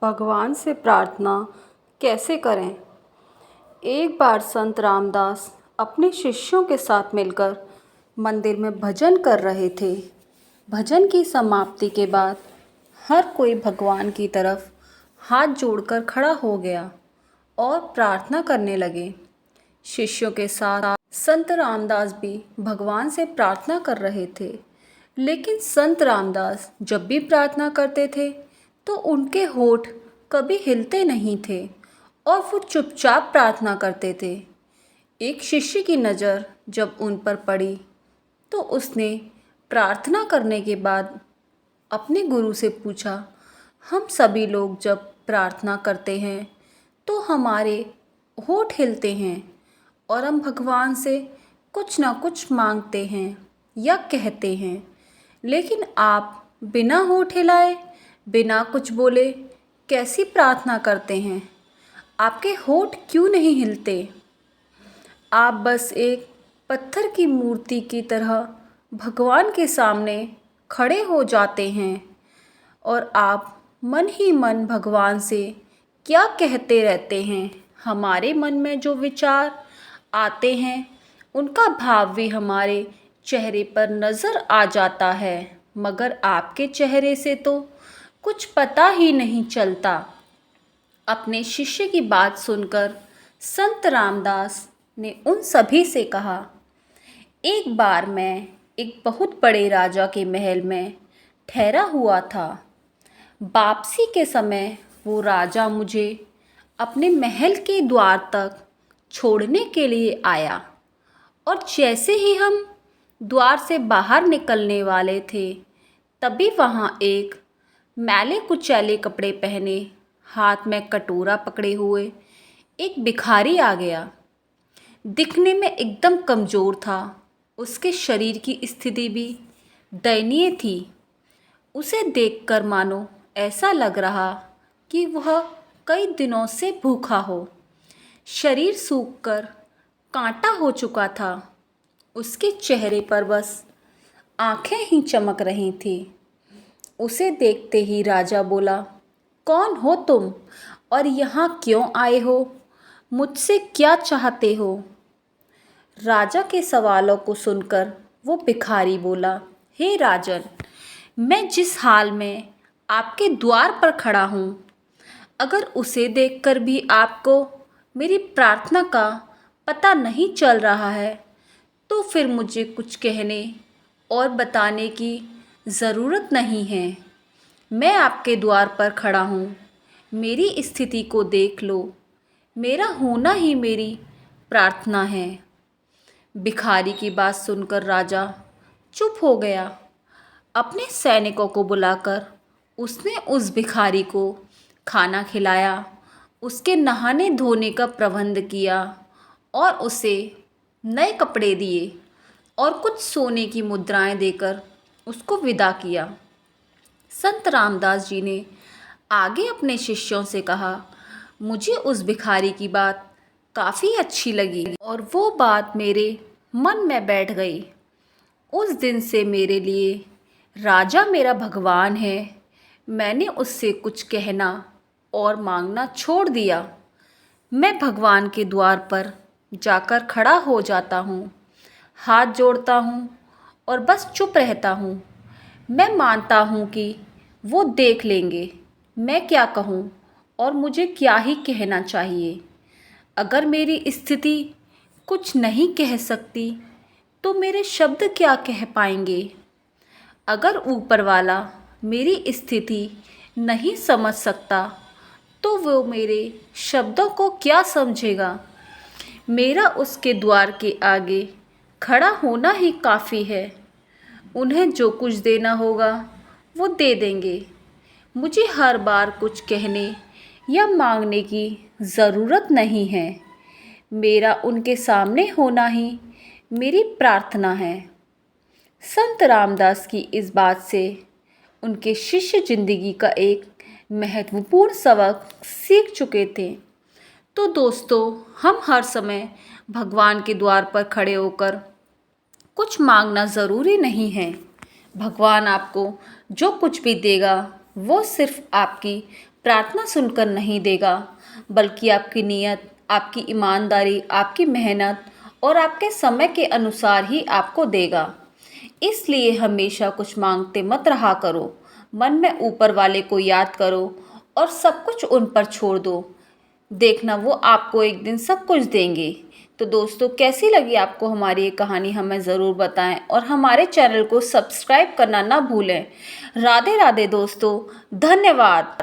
भगवान से प्रार्थना कैसे करें। एक बार संत रामदास अपने शिष्यों के साथ मिलकर मंदिर में भजन कर रहे थे। भजन की समाप्ति के बाद हर कोई भगवान की तरफ हाथ जोड़कर खड़ा हो गया और प्रार्थना करने लगे। शिष्यों के साथ संत रामदास भी भगवान से प्रार्थना कर रहे थे। लेकिन संत रामदास जब भी प्रार्थना करते थे तो उनके होठ कभी हिलते नहीं थे और वो चुपचाप प्रार्थना करते थे। एक शिष्य की नज़र जब उन पर पड़ी तो उसने प्रार्थना करने के बाद अपने गुरु से पूछा, हम सभी लोग जब प्रार्थना करते हैं तो हमारे होठ हिलते हैं और हम भगवान से कुछ ना कुछ मांगते हैं या कहते हैं, लेकिन आप बिना होठ हिलाए, बिना कुछ बोले कैसी प्रार्थना करते हैं? आपके होठ क्यों नहीं हिलते? आप बस एक पत्थर की मूर्ति की तरह भगवान के सामने खड़े हो जाते हैं और आप मन ही मन भगवान से क्या कहते रहते हैं। हमारे मन में जो विचार आते हैं उनका भाव भी हमारे चेहरे पर नज़र आ जाता है, मगर आपके चेहरे से तो कुछ पता ही नहीं चलता। अपने शिष्य की बात सुनकर संत रामदास ने उन सभी से कहा, एक बार मैं एक बहुत बड़े राजा के महल में ठहरा हुआ था। वापसी के समय वो राजा मुझे अपने महल के द्वार तक छोड़ने के लिए आया और जैसे ही हम द्वार से बाहर निकलने वाले थे तभी वहाँ एक मैले कुचैले कपड़े पहने, हाथ में कटोरा पकड़े हुए एक भिखारी आ गया। दिखने में एकदम कमज़ोर था, उसके शरीर की स्थिति भी दयनीय थी। उसे देखकर मानो ऐसा लग रहा कि वह कई दिनों से भूखा हो। शरीर सूखकर कांटा हो चुका था। उसके चेहरे पर बस आंखें ही चमक रही थीं। उसे देखते ही राजा बोला, कौन हो तुम और यहाँ क्यों आए हो? मुझसे क्या चाहते हो? राजा के सवालों को सुनकर वो भिखारी बोला, हे राजन, मैं जिस हाल में आपके द्वार पर खड़ा हूँ, अगर उसे देखकर भी आपको मेरी प्रार्थना का पता नहीं चल रहा है तो फिर मुझे कुछ कहने और बताने की ज़रूरत नहीं है। मैं आपके द्वार पर खड़ा हूँ, मेरी स्थिति को देख लो। मेरा होना ही मेरी प्रार्थना है। भिखारी की बात सुनकर राजा चुप हो गया। अपने सैनिकों को बुलाकर उसने उस भिखारी को खाना खिलाया, उसके नहाने धोने का प्रबंध किया और उसे नए कपड़े दिए और कुछ सोने की मुद्राएं देकर उसको विदा किया। संत रामदास जी ने आगे अपने शिष्यों से कहा, मुझे उस भिखारी की बात काफ़ी अच्छी लगी और वो बात मेरे मन में बैठ गई। उस दिन से मेरे लिए राजा मेरा भगवान है। मैंने उससे कुछ कहना और मांगना छोड़ दिया। मैं भगवान के द्वार पर जाकर खड़ा हो जाता हूँ, हाथ जोड़ता हूँ और बस चुप रहता हूँ। मैं मानता हूँ कि वो देख लेंगे मैं क्या कहूँ और मुझे क्या ही कहना चाहिए। अगर मेरी स्थिति कुछ नहीं कह सकती तो मेरे शब्द क्या कह पाएंगे। अगर ऊपर वाला मेरी स्थिति नहीं समझ सकता तो वो मेरे शब्दों को क्या समझेगा। मेरा उसके द्वार के आगे खड़ा होना ही काफ़ी है। उन्हें जो कुछ देना होगा वो दे देंगे। मुझे हर बार कुछ कहने या मांगने की ज़रूरत नहीं है। मेरा उनके सामने होना ही मेरी प्रार्थना है। संत रामदास की इस बात से उनके शिष्य जिंदगी का एक महत्वपूर्ण सबक सीख चुके थे। तो दोस्तों, हम हर समय भगवान के द्वार पर खड़े होकर कुछ मांगना ज़रूरी नहीं है। भगवान आपको जो कुछ भी देगा वो सिर्फ आपकी प्रार्थना सुनकर नहीं देगा, बल्कि आपकी नीयत, आपकी ईमानदारी, आपकी मेहनत और आपके समय के अनुसार ही आपको देगा। इसलिए हमेशा कुछ मांगते मत रहा करो। मन में ऊपर वाले को याद करो और सब कुछ उन पर छोड़ दो। देखना वो आपको एक दिन सब कुछ देंगे। तो दोस्तों, कैसी लगी आपको हमारी ये कहानी हमें ज़रूर बताएं और हमारे चैनल को सब्सक्राइब करना ना भूलें। राधे राधे दोस्तों, धन्यवाद।